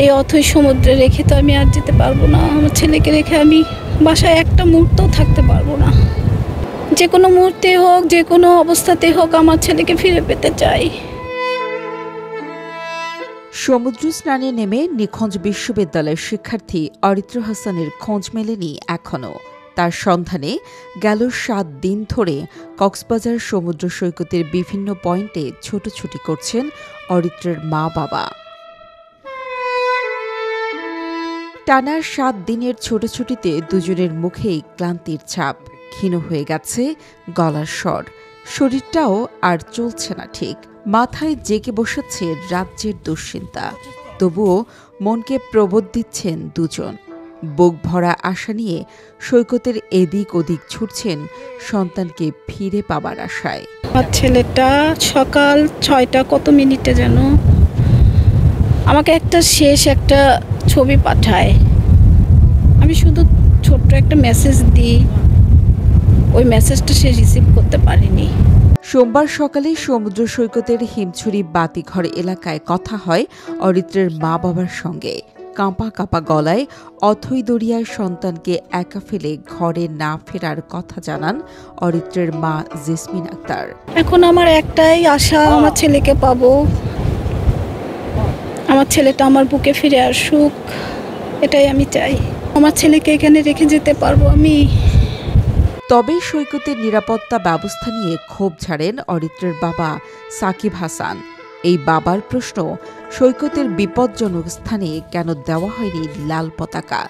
এই অথৈ সমুদ্রে রেখে তো আমি আর যেতে পারবো না। আমার ছেলেকে রেখে আমি বাসায় একটা মুহূর্তও থাকতে পারবো না। যে কোনো মুহূর্তে হোক, যে কোনো অবস্থাতে হোক, আমার ছেলেকে ফিরে পেতে চাই। সমুদ্র স্নানে নেমে নিখোঁজ বিশ্ববিদ্যালয়ের শিক্ষার্থী অরিত্র হাসানের খোঁজ মেলেনি এখনও। তার সন্ধানে গেল ৭ দিন ধরে কক্সবাজার সমুদ্র সৈকতের বিভিন্ন পয়েন্টে ছোটাছুটি করছেন অরিত্রের মা বাবা। টানা ৭ দিনের ছোটাছুটিতে দুজনের মুখেই ক্লান্তির ছাপ, ক্ষীণ হয়ে গেছে গলার স্বর, শরীরটাও আর চলছে না ঠিক। মাথায় জেগে বসেছে রাজ্যের দুশ্চিন্তা, তবুও মনকে প্রবোধ দিচ্ছেন দুজন। বুক ভরা আশা নিয়ে সৈকতের এদিক ওদিক ছুটছেন সন্তানকে ফিরে পাবার আশায়। আমার ছেলেটা সকাল ৬টা কত মিনিটে যেন আমাকে একটা ছবি পাঠায়। আমি শুধু ছোট্ট একটা মেসেজ দিই, ওই মেসেজটা সে রিসিভ করতে পারেনি। সোমবার সকালে সমুদ্র সৈকতের হিমছড়ি বাতিঘর এলাকায় কথা হয় অরিত্রের মা বাবার সঙ্গে। কাঁপা কাঁপা গলায় অথৈ দরিয়ায় সন্তানকে একা ফেলে ঘরে না ফেরার কথা জানান অরিত্রের মা জেসমিন আক্তার। এখন আমার একটাই আশা, আমার ছেলেকে পাবো, আমার ছেলেটা আমার বুকে ফিরে আসুক, এটাই আমি চাই। আমার ছেলেকে এখানে রেখে যেতে পারবো আমি। তবে সৈকতের নিরাপত্তা ব্যবস্থা নিয়ে ক্ষোভ ঝাড়েন অরিত্রের বাবা সাকিব হাসান। এই বাবার প্রশ্ন, সৈকতের বিপজ্জনক স্থানে কেন দেওয়া হয়নি লাল পতাকা?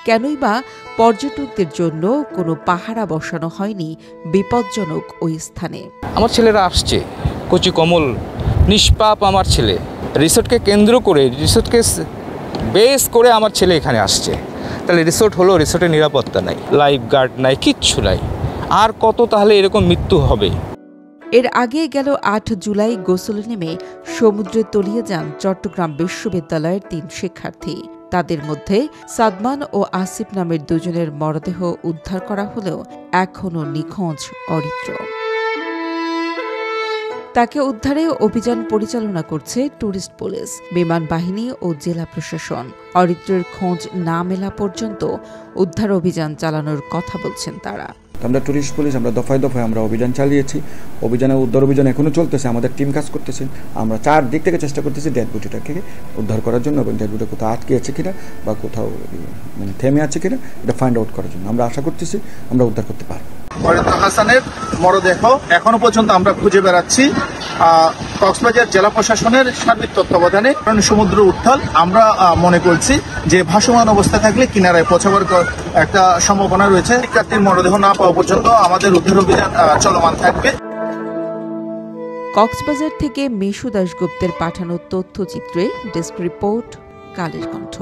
কেনই বা পর্যটকদের জন্য কোনো পাহারা বসানো হয়নি বিপজ্জনক ওই স্থানে? আমার ছেলেরা আসছে, কচি কমল নিষ্পাপ আমার ছেলে। রিসোর্টকে কেন্দ্র করে, রিসোর্টকে বেস করে আমার ছেলে এখানে আসছে। তাহলে রিসোর্ট হলো, রিসোর্টের নিরাপত্তা নাই, লাইফ গার্ড নাই, কিচ্ছু নাই। আর কত তাহলে এরকম মৃত্যু হবে? এর আগে গেল ৮ জুলাই গোসলে নেমে সমুদ্রে তলিয়ে যান চট্টগ্রাম বিশ্ববিদ্যালয়ের ৩ শিক্ষার্থী। তাদের মধ্যে সাদমান ও আসিফ নামের দুজনের মরদেহ উদ্ধার করা হলেও এখনও নিখোঁজ অরিত্র। তাকে উদ্ধারে অভিযান পরিচালনা করছে ট্যুরিস্ট পুলিশ, বিমান বাহিনী ও জেলা প্রশাসন। অরিত্রের খোঁজ না মেলা পর্যন্ত উদ্ধার অভিযান চালানোর কথা বলছেন তারা। আমরা ট্যুরিস্ট পুলিশ, আমরা দফায় দফায় আমরা অভিযান চালিয়েছি। উদ্ধার অভিযান এখনও চলতেছে, আমাদের টিম কাজ করতেছে। আমরা 4 দিক থেকে চেষ্টা করতেছি ডেড বডিটাকে উদ্ধার করার জন্য, এবং ডেড বডি কোথাও আটকে আছে কিনা বা কোথাও থেমে আছে কিনা এটা ফাইন্ড আউট করার জন্য আমরা আশা করতেছি আমরা উদ্ধার করতে পারব। অরিত্র হাসানের মরদেহ এখনো পর্যন্ত আমরা খুঁজে বেড়াচ্ছি। কক্সবাজার জেলা প্রশাসনের সার্বিক তত্ত্বাবধানে সমুদ্র উত্তাল, আমরা মনে করছি যে ভাসমান অবস্থায় থাকলে কিনারায় পৌঁছাবার একটা সম্ভাবনা রয়েছে। শিক্ষার্থীর মরদেহ না পাওয়া পর্যন্ত আমাদের উদ্ধার অভিযান চলমান থাকবে। কক্সবাজার থেকে মিশু দাশগুপ্তের পাঠানো তথ্যচিত্রে ডেস্ক রিপোর্ট, কালের কণ্ঠ।